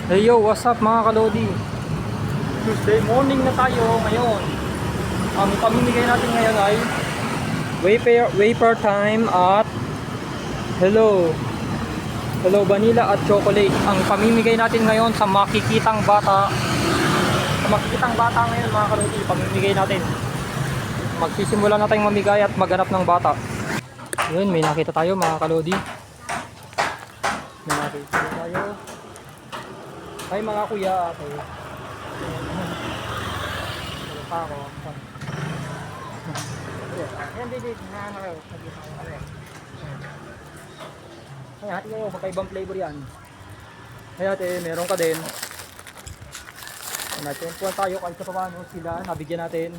Hey yo, what's up mga kalodi? Tuesday morning na tayo ngayon. Ang pamimigay natin ngayon ay wafer time at hello vanilla at chocolate. Ang pamimigay natin ngayon sa makikitang bata. Sa makikitang bata ngayon mga kalodi, pamimigay natin. Magsisimula na tayong mamigay at maghanap ng bata. Yun, may nakita tayo mga kalodi. May nakita tayo. Ay mga kuya, ate. Ano pa ako? Ayan, dito. Ay, hati kayo. Magkaibang flavor yan. Ay, ate, meron ka din. Natempuan tayo kahit sa paano sila. Nabigyan natin.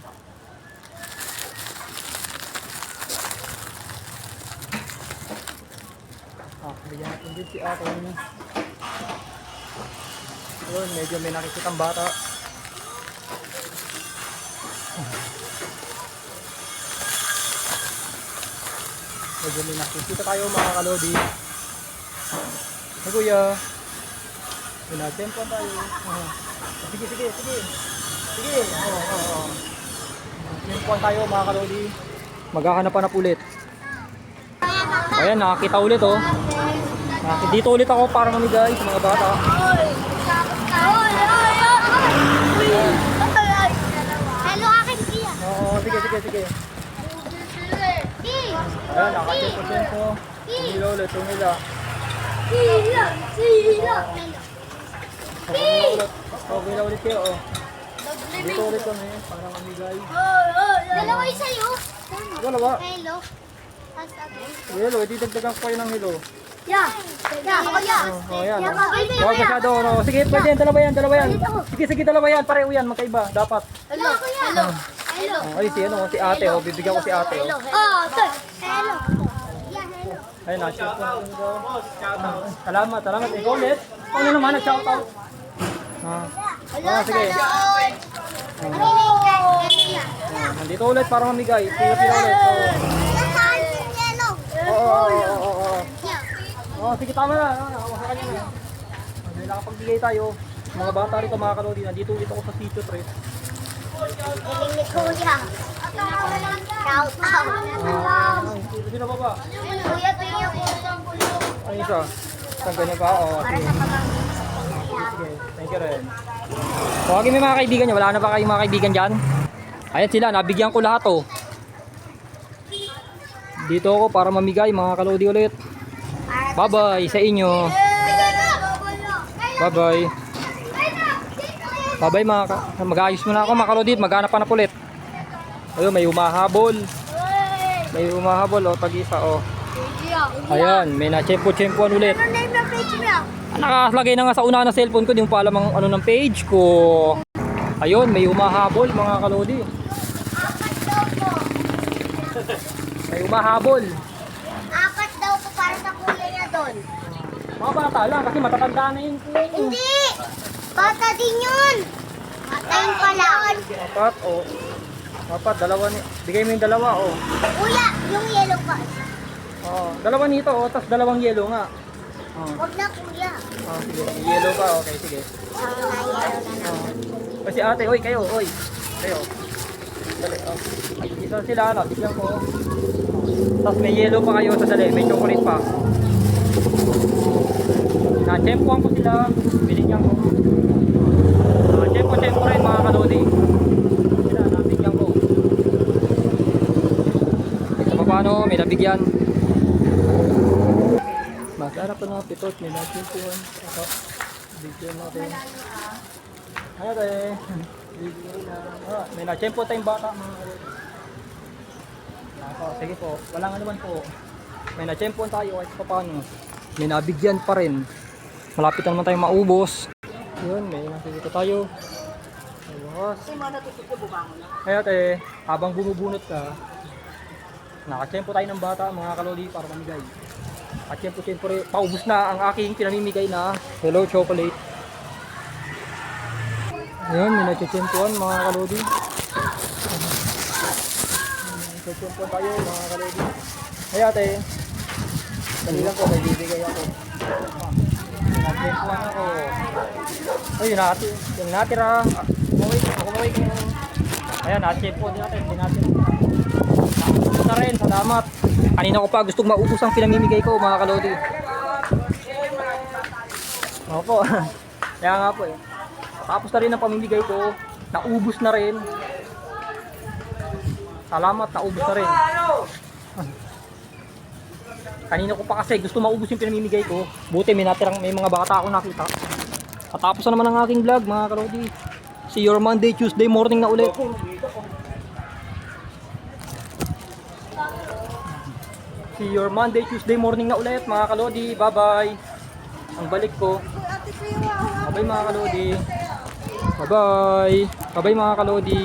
Bigyan natin din si ate. Yun, medyo may nakikitang bata. Medyo may nakikita tayo mga kalodi. Hey kuya. Pinatempuan tayo. Sige. Tempuan tayo mga kalodi. Maghahanap ulit. Ayan, nakakita ulit oh. Dito ulit ako para mamigay sa mga bata. Hello, akin siya. Oo, sige. Ayan, nakatempo. Tumila ulit. Sila. Okay na ulit kayo oh. Dito ulit kami para mamigay. Dalawa yung sa'yo. Dalawa. Hello. Hello, didagdagan ko kayo ng hello. Yeah. Ako yan. Oh, yan. Huwag masyado. No. Sige, pwede yan. Dalawa yan. Sige, dalawa yan. Pareho yan. Magkaiba. Dapat. Hello. Hello. Ay, si ate. Oh. Bibigyan ko si ate. Oh. Sir. Hello. Ayun, na-shout ko. Salamat. Ikaw ulit. Ano naman, nag-shoutout. Sige. Nandito ulit para mamigay. Pila ulit. Oo, sige, tama na. Hawakan niyo na. May nakapagbigay tayo. Mga bata rito mga kalodi. Nandito ulit ako sa sitio 3. Galing ni Kuya. Shout out. Sino ba ba? Kuya, tingnan ko. Ano isa? Saan ganyan pa? Oo, sige. Sige, thank you rin. Tawagin mo yung mga kaibigan niyo. Wala na ba kayong mga kaibigan dyan? Ayan sila, nabigyan ko lahat oh. Dito ako para mamigay mga kalodi ulit. Bye-bye sa inyo. Bye-bye. Bye-bye mag-aayos muna ako mga kalodi. Maghanap ulit. Ayun, may humahabol. Oh, tag-isa oh. Ayan, may na-chempo-chempoan ulit. Nakaslagay na nga sa una na cellphone ko. Di mo pa alam ang ano ng page ko. Ayun, may humahabol mga kalodi. May humahabol. Apat daw po para sa kuya niya doon. Mga bata lang kasi matatanda na yun. Hindi! Bata din yun! Bata yun pala. Apat, oh. Apat, dalawa ni. Bigay mo yung dalawa, oh. Kuya, yung yellow pa. Oh, dalawa nito, oh. Tapos dalawang yellow nga. Oh. Huwag na kuya. Oh, sige. Yellow pa, okay, sige. Kasi ate, oy, kayo. Kayo. Dali, oh. Isa sila, bigyan ko. Tapos may yellow pa kayo sa dali. May chocolate pa. Na-chempoan ko sila. Binigyan ko. Chempo rin mga kalodi. Sila, nabigyan ko. Ito paano, may nabigyan. Masarap na pitot. May na-chempoan. Ito. Bigyan natin. Ano tayo? May na-chempo tayong bata mga kalodi. Sige po, walang anuman po. May na-chempoan tayo kahit pa paano. May nabigyan pa rin. Malapit na naman tayong maubos. Yun, may nakikita tayo. Ayos. Kaya ate, habang bumubunot ka, nakachempo tayo ng bata mga kalodi para mamigay. At siyempre, paubos na ang aking pinamimigay na hello chocolate. Ayun, may nachechempoan mga kalodi. Nachechempoan tayo mga kalodi. Ay ate, dali lang po, may bibigay ako. Nachechempoan ako. Ay, yung natira. Kumaway ko. Ayan, na-save po din natin. Hindi natin. Naubos na rin, salamat. Kanina ko pa gustong maubos ang pinamimigay ko, mga kalodi. Opo. Kaya nga po eh. Tapos na rin ang pamimigay ko. Naubos na rin. Salamat, naubos na rin. Kanina ko pa kasi gusto maubos yung pinamimigay ko. Buti may mga bata ako nakita. Katapos na naman ang aking vlog, mga kalodi. See you Monday, Tuesday morning na ulit. See you Monday, Tuesday morning na ulit, mga kalodi. Bye-bye. Ang balik ko. Bye-bye, mga kalodi. Bye-bye. Bye-bye, mga kalodi.